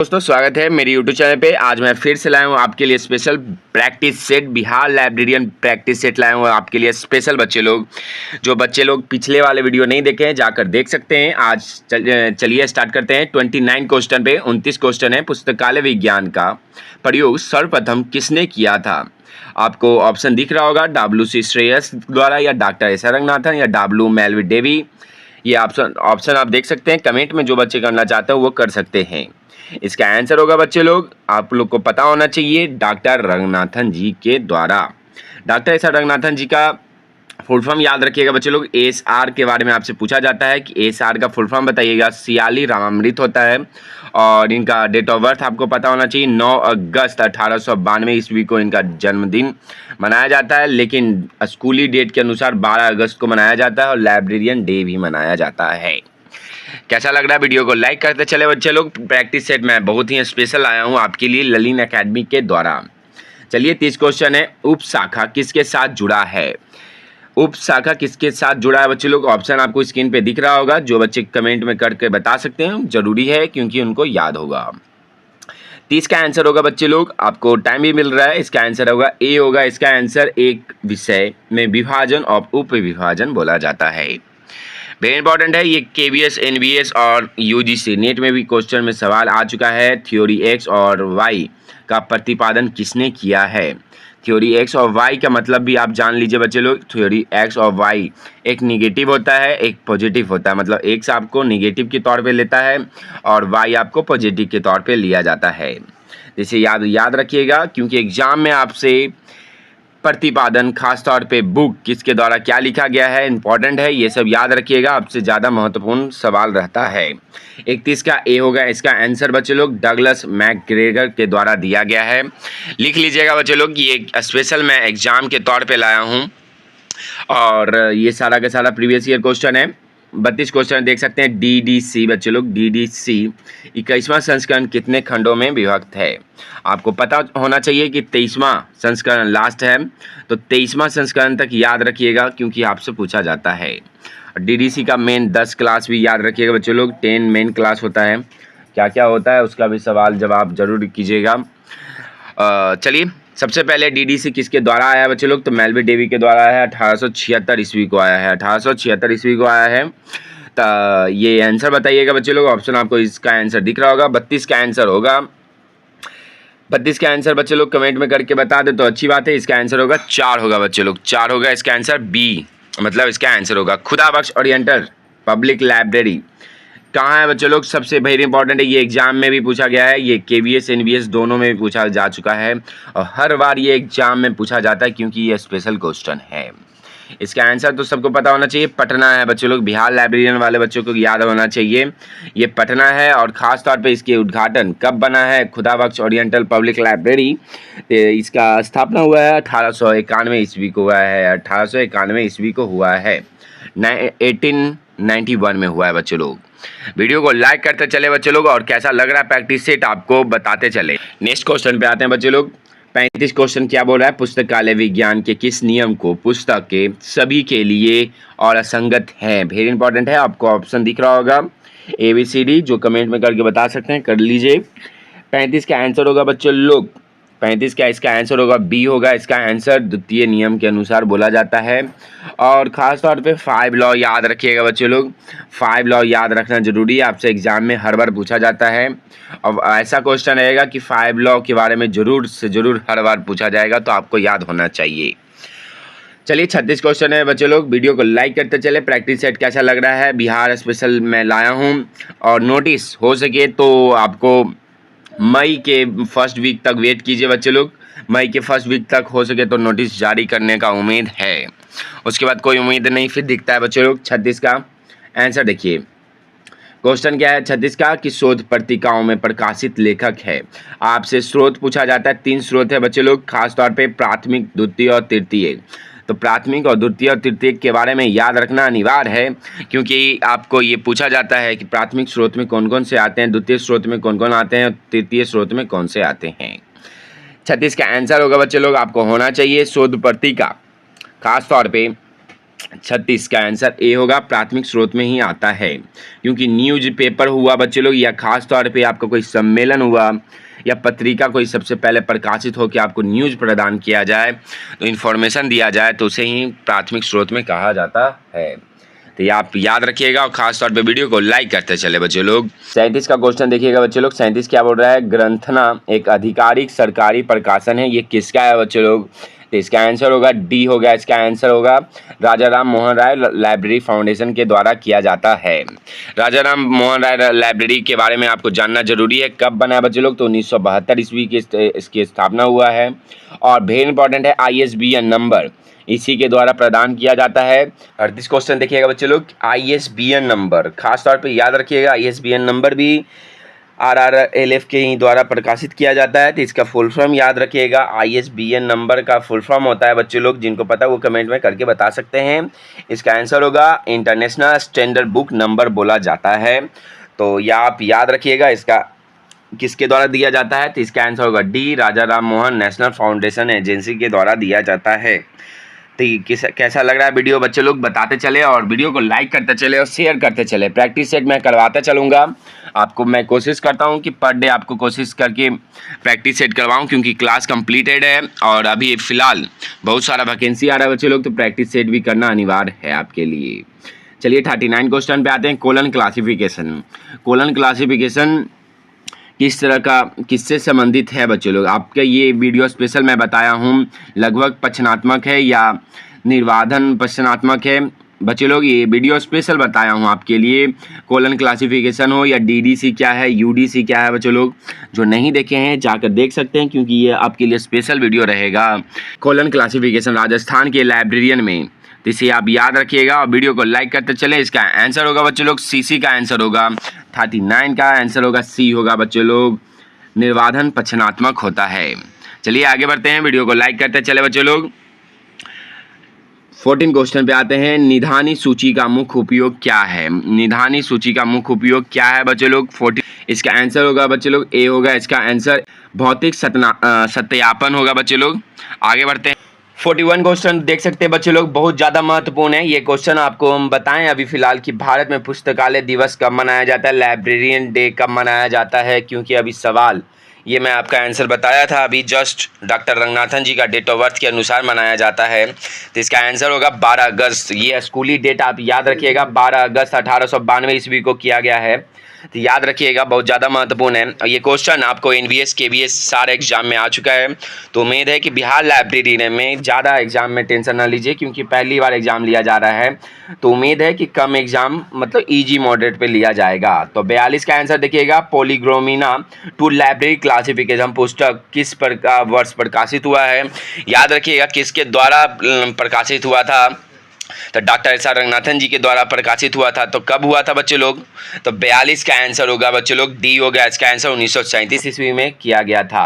दोस्तों स्वागत है मेरी यूट्यूब चैनल पे। आज मैं फिर से लाया हूँ आपके लिए special practice set, Bihar librarian practice set लाया हूँ आपके लिए स्पेशल। बच्चे लोग पिछले वाले वीडियो नहीं देखे हैं जाकर देख सकते हैं। आज चलिए स्टार्ट करते हैं। 29 क्वेश्चन पे 29 क्वेश्चन है। पुस्तकालय विज्ञान का प्रयोग सर्वप्रथम किसने किया था? आपको ऑप्शन दिख रहा होगा, WC श्रेयस द्वारा या डॉक्टर एस आर रंगनाथन या W मेलवी डेवी। ये ऑप्शन आप देख सकते हैं। कमेंट में जो बच्चे करना चाहते हैं वो कर सकते हैं। इसका आंसर होगा बच्चे लोग, आप लोग को पता होना चाहिए, डॉक्टर रंगनाथन जी के द्वारा। डॉक्टर एस आर रंगनाथन जी का फुल फॉर्म याद रखिएगा बच्चे लोग। SR के बारे में आपसे पूछा जाता है कि SR का फुल फॉर्म बताइएगा। सियाली रामामृत होता है। और इनका डेट ऑफ बर्थ आपको पता होना चाहिए। 9 अगस्त 1892 ईस्वी को इनका जन्मदिन मनाया जाता है, लेकिन स्कूली डेट के अनुसार 12 अगस्त को मनाया जाता है और लाइब्रेरियन डे भी मनाया जाता है। कैसा लग रहा है? वीडियो को लाइक करते चले बच्चे लोग। प्रैक्टिस सेट में बहुत ही स्पेशल आया हूँ आपके लिए ललिन एकेडमी के द्वारा। चलिए 30 क्वेश्चन है। उपशाखा किसके साथ जुड़ा है? उपशाखा किसके साथ जुड़ा है बच्चे लोग? ऑप्शन आपको स्क्रीन पे दिख रहा होगा। जो बच्चे कमेंट में करके बता सकते हैं जरूरी है क्योंकि उनको याद होगा। 30 का आंसर होगा बच्चे लोग, आपको टाइम भी मिल रहा है। इसका आंसर होगा ए होगा। इसका आंसर एक विषय में विभाजन और उप विभाजन बोला जाता है। वेरी इंपॉर्टेंट है ये। KVS, NVS और UGC नेट में भी क्वेश्चन में सवाल आ चुका है। थ्योरी X और Y का प्रतिपादन किसने किया है? थ्योरी X और Y का मतलब भी आप जान लीजिए बच्चे लोग। थ्योरी X और Y एक निगेटिव होता है, एक पॉजिटिव होता है। मतलब X आपको निगेटिव के तौर पे लेता है और Y आपको पॉजिटिव के तौर पे लिया जाता है। जैसे याद रखिएगा क्योंकि एग्जाम में आपसे प्रतिपादन खास तौर पे बुक किसके द्वारा क्या लिखा गया है इंपॉर्टेंट है। ये सब याद रखिएगा, आपसे ज़्यादा महत्वपूर्ण सवाल रहता है। 31 का ए होगा। इसका आंसर बच्चे लोग डगलस मैकग्रेगर के द्वारा दिया गया है। लिख लीजिएगा बच्चे लोग, ये स्पेशल मैं एग्जाम के तौर पे लाया हूँ और ये सारा का सारा प्रीवियस ईयर क्वेश्चन है। 32 क्वेश्चन देख सकते हैं। DDC बच्चे लोग, DDC 21वां संस्करण कितने खंडों में विभक्त है? आपको पता होना चाहिए कि 23वां संस्करण लास्ट है, तो 23वां संस्करण तक याद रखिएगा क्योंकि आपसे पूछा जाता है। DDC का मेन 10 क्लास भी याद रखिएगा बच्चे लोग। 10 मेन क्लास होता है, क्या क्या होता है उसका भी सवाल जवाब जरूर कीजिएगा। चलिए सबसे पहले DDC किसके द्वारा आया है बच्चे लोग? तो मेलवी डेवी के द्वारा आया है। 1876 ईस्वी को आया है। 1876 ईस्वी को आया है। तो ये आंसर बताइएगा बच्चे लोग। ऑप्शन आपको इसका आंसर दिख रहा होगा। 32 का आंसर होगा। 32 का आंसर बच्चे लोग कमेंट में करके बता दे तो अच्छी बात है। इसका आंसर होगा 4 होगा बच्चे लोग, 4 होगा। इसका आंसर B, मतलब इसका आंसर होगा खुदाबख्श ओरिएंटल पब्लिक लाइब्रेरी कहाँ है बच्चे लोग? सबसे वेरी इंपॉर्टेंट है, ये एग्जाम में भी पूछा गया है। ये KVS NVS दोनों में भी पूछा जा चुका है और हर बार ये एग्जाम में पूछा जाता है क्योंकि ये स्पेशल क्वेश्चन है। इसका आंसर तो सबको पता होना चाहिए, पटना है बच्चे लोग। बिहार लाइब्रेरियन वाले बच्चों को याद होना चाहिए ये पटना है। और ख़ास तौर पे इसके उद्घाटन कब बना है? खुदाबख्श ओरिएंटल पब्लिक लाइब्रेरी इसका स्थापना हुआ है 1891 ईस्वी को हुआ है। 1891 ईस्वी को हुआ है। 1891 में हुआ है बच्चे लोग। वीडियो को लाइक करते चले बच्चे लोग और कैसा लग रहा है प्रैक्टिस सेट आपको बताते चले। नेक्स्ट क्वेश्चन पे आते हैं बच्चे लोग। 35 क्वेश्चन क्या बोल रहा है? पुस्तकालय विज्ञान के किस नियम को पुस्तक के सभी के लिए और असंगत है? वेरी इंपॉर्टेंट है। आपको ऑप्शन दिख रहा होगा ABCD, जो कमेंट में करके बता सकते हैं कर लीजिए। 35 का आंसर होगा बच्चे लोग, 35 का इसका आंसर होगा B होगा। इसका आंसर द्वितीय नियम के अनुसार बोला जाता है। और ख़ास तौर पे 5 लॉ याद रखिएगा बच्चे लोग। 5 लॉ याद रखना जरूरी है, आपसे एग्जाम में हर बार पूछा जाता है। अब ऐसा क्वेश्चन रहेगा कि 5 लॉ के बारे में जरूर से जरूर हर बार पूछा जाएगा, तो आपको याद होना चाहिए। चलिए 36 क्वेश्चन है बच्चे लोग। वीडियो को लाइक करते चले। प्रैक्टिस सेट कैसा लग रहा है? बिहार स्पेशल मैं लाया हूँ और नोटिस हो सके तो आपको मई के फर्स्ट वीक तक वेट कीजिए बच्चे लोग। मई के फर्स्ट वीक तक हो सके तो नोटिस जारी करने का उम्मीद है। उसके बाद कोई उम्मीद नहीं फिर दिखता है बच्चे लोग। 36 का आंसर देखिए। क्वेश्चन क्या है 36 का कि शोध पत्रिकाओं में प्रकाशित लेखक है। आपसे स्रोत पूछा जाता है। 3 स्रोत है बच्चे लोग, खासतौर पे प्राथमिक, द्वितीय और तृतीय। तो प्राथमिक और द्वितीय और तृतीय के बारे में याद रखना अनिवार्य है क्योंकि आपको ये पूछा जाता है कि प्राथमिक स्रोत में कौन कौन से आते हैं, द्वितीय स्रोत में कौन कौन आते हैं और तृतीय स्रोत में कौन से आते हैं। 36 का आंसर होगा बच्चे लोग, आपको होना चाहिए शोध पत्रिका। खास तौर पे 36 का आंसर ए होगा, प्राथमिक स्रोत में ही आता है, क्योंकि न्यूज पेपर हुआ बच्चे लोग या खास तौर पे आपका कोई सम्मेलन हुआ या पत्रिका कोई सबसे पहले प्रकाशित हो कि आपको न्यूज प्रदान किया जाए, तो इन्फॉर्मेशन दिया जाए, तो उसे ही प्राथमिक स्रोत में कहा जाता है। तो ये आप याद रखिएगा और खास तौर पे वीडियो को लाइक करते चले बच्चे लोग। 37 का क्वेश्चन देखिएगा बच्चे लोग। 37 क्या बोल रहा है? ग्रंथना एक आधिकारिक सरकारी प्रकाशन है, ये किसका है बच्चे लोग? तो इसका आंसर होगा डी होगा, इसका आंसर होगा राजा राम मोहन राय लाइब्रेरी फाउंडेशन के द्वारा किया जाता है। राजा राम मोहन राय लाइब्रेरी के बारे में आपको जानना जरूरी है। कब बना है बच्चे लोग? तो 1972 ईस्वी की इसकी स्थापना हुआ है। और वेरी इंपॉर्टेंट है, ISBN नंबर इसी के द्वारा प्रदान किया जाता है। 38 क्वेश्चन देखिएगा बच्चे लोग। ISBN नंबर खास तौर पे याद रखिएगा, ISBN नंबर भी RRLF के ही द्वारा प्रकाशित किया जाता है। तो इसका फुल फॉर्म याद रखिएगा। ISBN नंबर का फुल फॉर्म होता है बच्चे लोग, जिनको पता है वो कमेंट में करके बता सकते हैं। इसका आंसर होगा इंटरनेशनल स्टैंडर्ड बुक नंबर बोला जाता है। तो यह आप याद रखिएगा, इसका किसके द्वारा दिया जाता है? तो इसका आंसर होगा D, Raja Ram Mohan national foundation agency के द्वारा दिया जाता है। तो कैसा लग रहा है वीडियो बच्चे लोग बताते चले और वीडियो को लाइक करते चले और शेयर करते चले। प्रैक्टिस सेट मैं करवाता चलूँगा आपको। मैं कोशिश करता हूँ कि पर डे आपको कोशिश करके प्रैक्टिस सेट करवाऊँ, क्योंकि क्लास कंप्लीटेड है और अभी फ़िलहाल बहुत सारा वैकेंसी आ रहा है बच्चे लोग, तो प्रैक्टिस सेट भी करना अनिवार्य है आपके लिए। चलिए 39 क्वेश्चन पे आते हैं। Colon classification. कोलन क्लासिफिकेशन किस तरह का किससे संबंधित है बच्चे लोग? आपके ये वीडियो स्पेशल मैं बताया हूँ, लगभग पक्षात्मक है या निर्वाधन पक्षात्मक है बच्चे लोग, ये वीडियो स्पेशल बताया हूँ आपके लिए। कोलन क्लासिफिकेशन हो या DDC क्या है, UDC क्या है बच्चे लोग, जो नहीं देखे हैं जाकर देख सकते हैं, क्योंकि ये आपके लिए स्पेशल वीडियो रहेगा। कोलन क्लासिफिकेशन राजस्थान के लाइब्रेरियन में, तो इसे आप याद रखिएगा और वीडियो को लाइक करते चलें। इसका आंसर होगा बच्चे लोग CC का आंसर होगा। 39 का आंसर होगा C होगा बच्चे लोग, निर्वाधन पक्षात्मक होता है। चलिए आगे बढ़ते हैं, वीडियो को लाइक करते चले बच्चे लोग। 14 क्वेश्चन पे आते हैं। निधानी सूची का मुख्य उपयोग क्या है? निधानी सूची का मुख्य उपयोग क्या है बच्चे लोग? 14 इसका आंसर होगा बच्चे लोग A होगा, इसका आंसर भौतिक सत्यापन होगा बच्चे लोग। आगे बढ़ते हैं। 41 क्वेश्चन देख सकते हैं बच्चे लोग, बहुत ज़्यादा महत्वपूर्ण है ये क्वेश्चन। आपको हम बताएं अभी फ़िलहाल कि भारत में पुस्तकालय दिवस कब मनाया जाता है, लाइब्रेरियन डे कब मनाया जाता है, क्योंकि अभी सवाल ये मैं आपका आंसर बताया था अभी जस्ट, डॉक्टर रंगनाथन जी का डेट ऑफ बर्थ के अनुसार मनाया जाता है। तो इसका आंसर होगा 12 अगस्त। ये स्कूली डेट आप याद रखिएगा, 12 अगस्त 1892 ईस्वी को किया गया है। तो याद रखिएगा, बहुत ज़्यादा महत्वपूर्ण है। और ये क्वेश्चन आपको NVS KVS सारे एग्जाम में आ चुका है। तो उम्मीद है कि बिहार लाइब्रेरी में ज़्यादा एग्जाम में टेंशन ना लीजिए, क्योंकि पहली बार एग्जाम लिया जा रहा है। तो उम्मीद है कि कम एग्जाम मतलब ईजी मॉडरेट पे लिया जाएगा। तो 42 का आंसर देखिएगा। पॉलीग्रोमिना टू लाइब्रेरी क्लासिफिकेशन पुस्तक किस वर्ष प्रकाशित हुआ है? याद रखिएगा किसके द्वारा प्रकाशित हुआ था? तो डॉक्टर SR रंगनाथन जी के द्वारा प्रकाशित हुआ था। तो कब हुआ था बच्चे लोग? तो 42 का आंसर होगा बच्चे लोग डी होगा, इसका आंसर 1937 ईस्वी में किया गया था।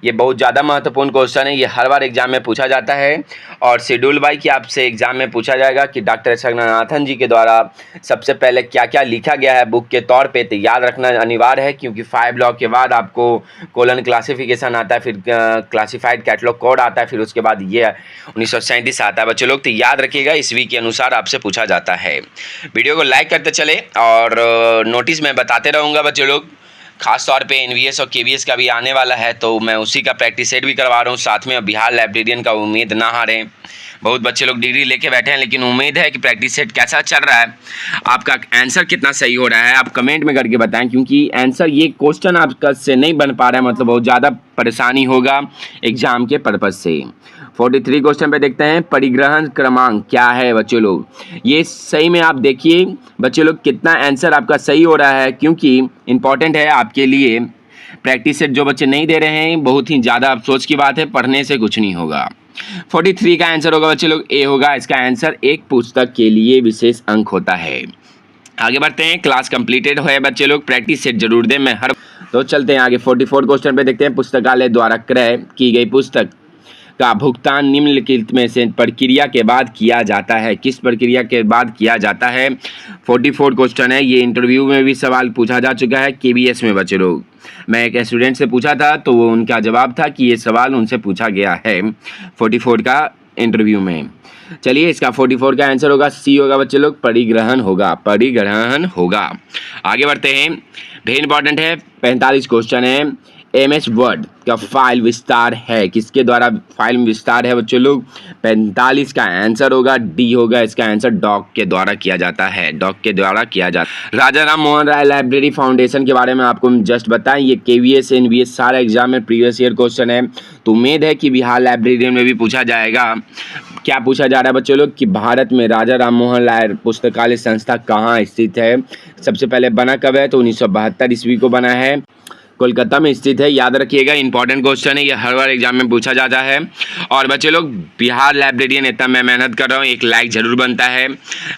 ये बहुत ज़्यादा महत्वपूर्ण क्वेश्चन है, ये हर बार एग्जाम में पूछा जाता है। और शेड्यूल बाई कि आपसे एग्जाम में पूछा जाएगा कि डॉक्टर SR रंगनाथन जी के द्वारा सबसे पहले क्या क्या लिखा गया है बुक के तौर पर। तो याद रखना अनिवार्य है, क्योंकि 5 ब्लॉक के बाद आपको कोलन क्लासिफिकेशन आता है, फिर क्लासिफाइड कैटलॉग कोड आता है, फिर उसके बाद ये 1937 आता है बच्चे लोग। तो याद रखिएगा इस्वी के अनुसार आपसे पूछा जाता है। वीडियो को लाइक करते चले और नोटिस मैं बताते रहूँगा बच्चे लोग। खास तौर पे NVS और KVS का भी आने वाला है, तो मैं उसी का प्रैक्टिस सेट भी करवा रहा हूँ साथ में। बिहार लाइब्रेरियन का उम्मीद ना हारें। बहुत बच्चे लोग डिग्री लेके बैठे हैं, लेकिन उम्मीद है कि प्रैक्टिस सेट कैसा चल रहा है, आपका आंसर कितना सही हो रहा है, आप कमेंट में करके बताएं। क्योंकि आंसर ये क्वेश्चन आपका से नहीं बन पा रहा है, मतलब बहुत ज़्यादा परेशानी होगा एग्जाम के पर्पज़ से। 43 क्वेश्चन पे देखते हैं। परिग्रहण क्रमांक क्या है बच्चे लोग? ये सही में आप देखिए बच्चे लोग कितना आंसर आपका सही हो रहा है, क्योंकि इंपॉर्टेंट है आपके लिए। प्रैक्टिस सेट जो बच्चे नहीं दे रहे हैं, बहुत ही ज़्यादा अफसोस की बात है, पढ़ने से कुछ नहीं होगा। 43 का आंसर होगा बच्चे लोग ए होगा, इसका आंसर एक पुस्तक के लिए विशेष अंक होता है। आगे बढ़ते हैं। क्लास कंप्लीटेड है बच्चे लोग, प्रैक्टिस सेट जरूर दें। मैं हर तो चलते हैं आगे। 44 क्वेश्चन पे देखते हैं। पुस्तकालय द्वारा क्रय की गई पुस्तक का भुगतान निम्नलिखित में से प्रक्रिया के बाद किया जाता है? किस प्रक्रिया के बाद किया जाता है? 44 क्वेश्चन है, ये इंटरव्यू में भी सवाल पूछा जा चुका है KVS में बच्चे लोग। मैं एक स्टूडेंट से पूछा था, तो वो उनका जवाब था कि ये सवाल उनसे पूछा गया है। 44 का इंटरव्यू में। चलिए इसका 44 का आंसर होगा सी होगा बच्चे लोग, परिग्रहण होगा, परिग्रहण होगा। आगे बढ़ते हैं, वेरी इंपॉर्टेंट है, 45 क्वेश्चन है। MS वर्ड का फाइल विस्तार है, किसके द्वारा फाइल विस्तार है बच्चों लोग? 45 का आंसर होगा डी होगा इसका आंसर, डॉक के द्वारा किया जाता है, डॉक के द्वारा किया जाता है। राजा राम मोहन राय लाइब्रेरी फाउंडेशन के बारे में आपको जस्ट बताएं, ये KVS NVS सारा एग्जाम में प्रीवियस ईयर क्वेश्चन है, तो उम्मीद है कि बिहार लाइब्रेरियन में भी पूछा जाएगा। क्या पूछा जा रहा है बच्चों लोग कि भारत में राजा राम मोहन राय पुस्तकालय संस्था कहाँ स्थित है? सबसे पहले बना कब है? तो 1972 ईस्वी को बना है, कोलकाता में स्थित है। याद रखिएगा, इंपॉर्टेंट क्वेश्चन है, ये हर बार एग्जाम में पूछा जाता है। और बच्चे लोग बिहार लाइब्रेरियन इतना मैं मेहनत कर रहा हूँ, एक लाइक जरूर बनता है।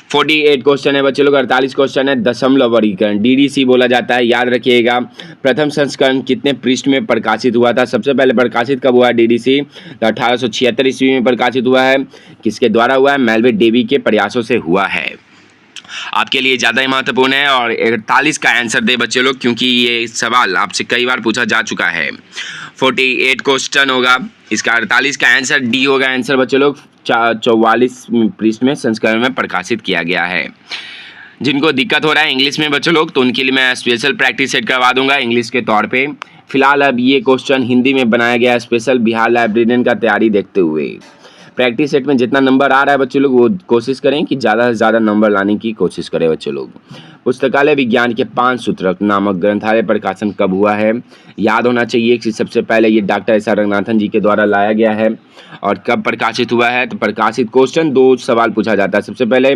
48 क्वेश्चन है बच्चे लोग, 48 क्वेश्चन है। दशमलव वर्गीकरण DDC बोला जाता है, याद रखिएगा। प्रथम संस्करण कितने पृष्ठ में प्रकाशित हुआ था? सबसे पहले प्रकाशित कब हुआ है DDC? 1876 ईस्वी में प्रकाशित हुआ है। किसके द्वारा हुआ है? मेल्विल डेवी के प्रयासों से हुआ है। आपके लिए ज़्यादा ही महत्वपूर्ण है। और 48 का आंसर दे बच्चे लोग, क्योंकि ये सवाल आपसे कई बार पूछा जा चुका है। 48 क्वेश्चन होगा, इसका 48 का आंसर डी होगा आंसर बच्चे लोग। 44 पृष्ठ में संस्करण में प्रकाशित किया गया है। जिनको दिक्कत हो रहा है इंग्लिश में बच्चे लोग, तो उनके लिए मैं स्पेशल प्रैक्टिस सेट करवा दूंगा इंग्लिश के तौर पे। फिलहाल अब ये क्वेश्चन हिंदी में बनाया गया है स्पेशल बिहार लाइब्रेरियन का तैयारी देखते हुए। प्रैक्टिस सेट में जितना नंबर आ रहा है बच्चे लोग, वो कोशिश करें कि ज़्यादा से ज़्यादा नंबर लाने की कोशिश करें बच्चे लोग। पुस्तकालय विज्ञान के 5 सूत्रक नामक ग्रंथालय प्रकाशन कब हुआ है? याद होना चाहिए कि सबसे पहले ये डॉक्टर SR रंगनाथन जी के द्वारा लाया गया है। और कब प्रकाशित हुआ है? तो प्रकाशित क्वेश्चन 2 सवाल पूछा जाता है। सबसे पहले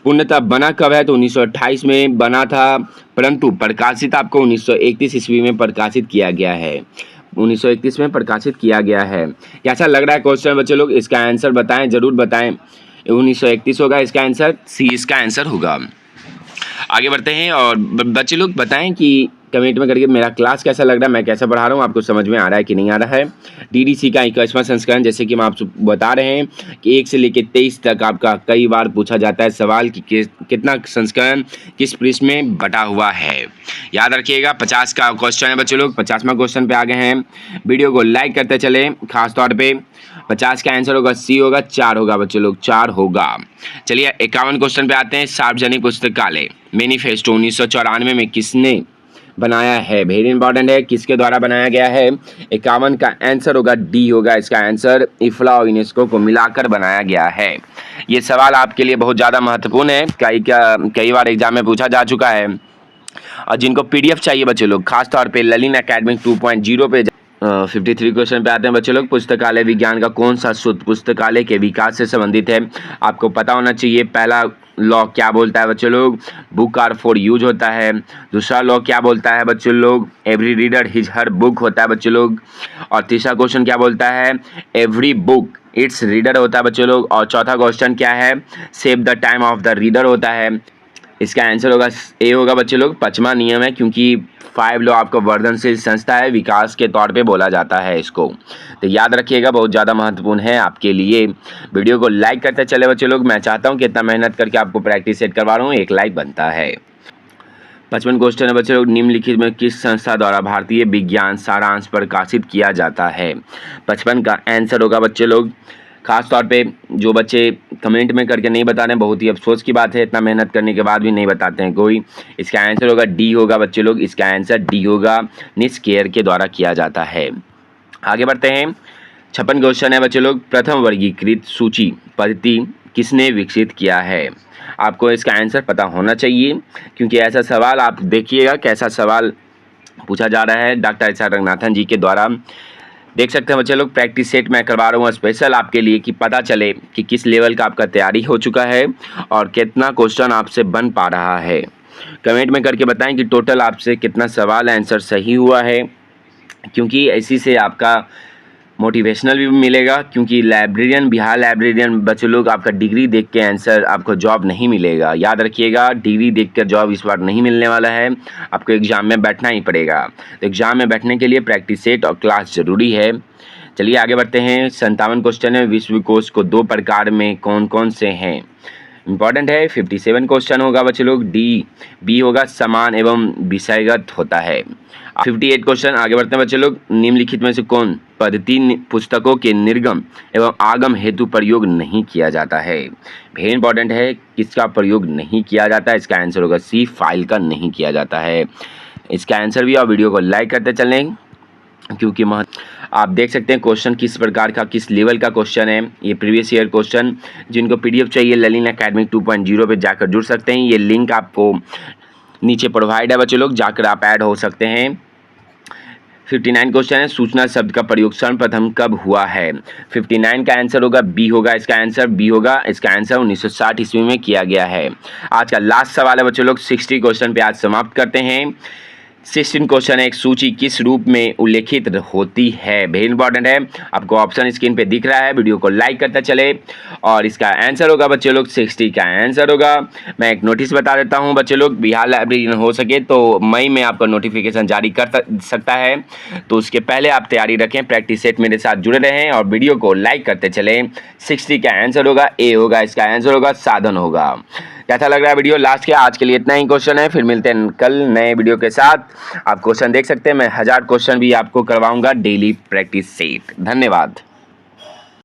पूर्णतः बना कब है? तो 1928 में बना था, परंतु प्रकाशित आपको 1931 ईस्वी में प्रकाशित किया गया है। 1931 में प्रकाशित किया गया है। कैसा लग रहा है क्वेश्चन बच्चे लोग? इसका आंसर बताएं, जरूर बताएं। 1931 होगा इसका आंसर, सी इसका आंसर होगा। आगे बढ़ते हैं और बच्चे लोग बताएं कि कमेंट में करके मेरा क्लास कैसा लग रहा है, मैं कैसा पढ़ा रहा हूँ, आपको समझ में आ रहा है कि नहीं आ रहा है। DDC का 21वां संस्करण, जैसे कि हम आपको बता रहे हैं कि 1 से लेकर 23 तक आपका कई बार पूछा जाता है सवाल कि कितना संस्करण किस पृष्ठ में बटा हुआ है। याद रखिएगा 50 का क्वेश्चन है बच्चे लोग, 50वां क्वेश्चन पे आ गए हैं। वीडियो को लाइक करते चले, खास तौर पे 50 का आंसर होगा सी होगा, 4 होगा बच्चे लोग, 4 होगा। चलिए 51 क्वेश्चन पे आते हैं। सार्वजनिक पुस्तकालय मैनिफेस्टो 1994 में किसने बनाया है? वेरी इंपॉर्टेंट है, किसके द्वारा बनाया गया है? 51 का आंसर होगा डी होगा इसका आंसर, इफ्ला और यूनेस्को को मिलाकर बनाया गया है। ये सवाल आपके लिए बहुत ज़्यादा महत्वपूर्ण है, कई बार एग्जाम में पूछा जा चुका है। और जिनको PDF चाहिए बच्चे लोग, खासतौर पे ललिन एकेडमिक 2.0 पे 53 क्वेश्चन पे आते हैं बच्चे लोग। पुस्तकालय विज्ञान का कौन सा सूत्र पुस्तकालय के विकास से संबंधित है? आपको पता होना चाहिए। पहला लॉ क्या बोलता है बच्चे लोग? बुक आर फॉर यूज होता है। दूसरा लॉ क्या बोलता है बच्चे लोग? Every reader his her book होता है बच्चे लोग। और तीसरा क्वेश्चन क्या बोलता है? एवरी बुक इट्स रीडर होता है बच्चे लोग। और चौथा क्वेश्चन क्या है? Save the time of the reader होता है। इसका आंसर होगा ए होगा बच्चे लोग। 5वां नियम है, क्योंकि 5 लॉ आपका वर्धनशील संस्था है, विकास के तौर पे बोला जाता है इसको, तो याद रखिएगा, बहुत ज़्यादा महत्वपूर्ण है आपके लिए। वीडियो को लाइक करते चले बच्चे लोग, मैं चाहता हूँ कि इतना मेहनत करके आपको प्रैक्टिस सेट करवा रहा हूँ, एक लाइक बनता है। 55 क्वेश्चन है बच्चे लोग, निम्नलिखित में किस संस्था द्वारा भारतीय विज्ञान सारांश प्रकाशित किया जाता है? 55 का आंसर होगा बच्चे लोग। खास तौर पे जो बच्चे कमेंट में करके नहीं बता रहे हैं, बहुत ही अफसोस की बात है, इतना मेहनत करने के बाद भी नहीं बताते हैं कोई। इसका आंसर होगा डी होगा बच्चे लोग, इसका आंसर डी होगा, निष्केयर के द्वारा किया जाता है। आगे बढ़ते हैं। 56 क्वेश्चन है बच्चे लोग, प्रथम वर्गीकृत सूची पद्धति किसने विकसित किया है? आपको इसका आंसर पता होना चाहिए, क्योंकि ऐसा सवाल आप देखिएगा कैसा सवाल पूछा जा रहा है डॉक्टर SR रंगनाथन जी के द्वारा। देख सकते हैं बच्चे लोग, प्रैक्टिस सेट मैं करवा रहा हूँ स्पेशल आपके लिए, कि पता चले कि किस लेवल का आपका तैयारी हो चुका है और कितना क्वेश्चन आपसे बन पा रहा है। कमेंट में करके बताएं कि टोटल आपसे कितना सवाल आंसर सही हुआ है, क्योंकि इसी से आपका मोटिवेशनल भी मिलेगा। क्योंकि लाइब्रेरियन, बिहार लाइब्रेरियन बच्चे लोग, आपका डिग्री देख के आंसर आपको जॉब नहीं मिलेगा। याद रखिएगा, डिग्री देखकर जॉब इस बार नहीं मिलने वाला है, आपको एग्ज़ाम में बैठना ही पड़ेगा। तो एग्ज़ाम में बैठने के लिए प्रैक्टिस सेट और क्लास ज़रूरी है। चलिए आगे बढ़ते हैं। 57 क्वेश्चन है, विश्व कोश को 2 प्रकार में कौन कौन से हैं? इंपॉर्टेंट है। 57 क्वेश्चन होगा बच्चे लोग। बी होगा समान एवं विषयगत होता है। 58 क्वेश्चन आगे बढ़ते हैं बच्चे लोग। निम्नलिखित में से कौन पद्धति पुस्तकों के निर्गम एवं आगम हेतु प्रयोग नहीं किया जाता है? वेरी इंपॉर्टेंट है, किसका प्रयोग नहीं किया जाता है? इसका आंसर होगा सी, फाइल का नहीं किया जाता है। इसका आंसर भी, और वीडियो को लाइक करते चलें क्योंकि आप देख सकते हैं क्वेश्चन किस प्रकार का, किस लेवल का क्वेश्चन है। ये प्रीवियस ईयर क्वेश्चन, जिनको पीडीएफ चाहिए ललिन एकेडमी 2.0 पे जाकर जुड़ सकते हैं। ये लिंक आपको नीचे प्रोवाइड है बच्चे लोग, जाकर आप ऐड हो सकते हैं। 59 क्वेश्चन है, सूचना शब्द का प्रयोग सर्वप्रथम कब हुआ है? 59 का आंसर होगा बी होगा, इसका आंसर बी होगा। इसका आंसर 1960 ईस्वी में किया गया है। आज का लास्ट सवाल है बच्चे लोग। 60 क्वेश्चन पे आज समाप्त करते हैं। 16 क्वेश्चन है, एक सूची किस रूप में उल्लेखित होती है? वेरी इंपॉर्टेंट है, आपको ऑप्शन स्क्रीन पे दिख रहा है, वीडियो को लाइक करते चले। और इसका आंसर होगा बच्चे लोग 60 का आंसर होगा। मैं एक नोटिस बता देता हूं बच्चे लोग, बिहार लाइब्रेरियन हो सके तो मई में आपका नोटिफिकेशन जारी कर सकता है, तो उसके पहले आप तैयारी रखें। प्रैक्टिस सेट मेरे साथ जुड़े रहें और वीडियो को लाइक करते चले। 60 का आंसर होगा ए होगा, इसका आंसर होगा साधन होगा। कैसा लग रहा है वीडियो? लास्ट के आज के लिए इतना ही क्वेश्चन है, फिर मिलते हैं कल नए वीडियो के साथ। आप क्वेश्चन देख सकते हैं, मैं 1000 क्वेश्चन भी आपको करवाऊंगा डेली प्रैक्टिस सेट। धन्यवाद।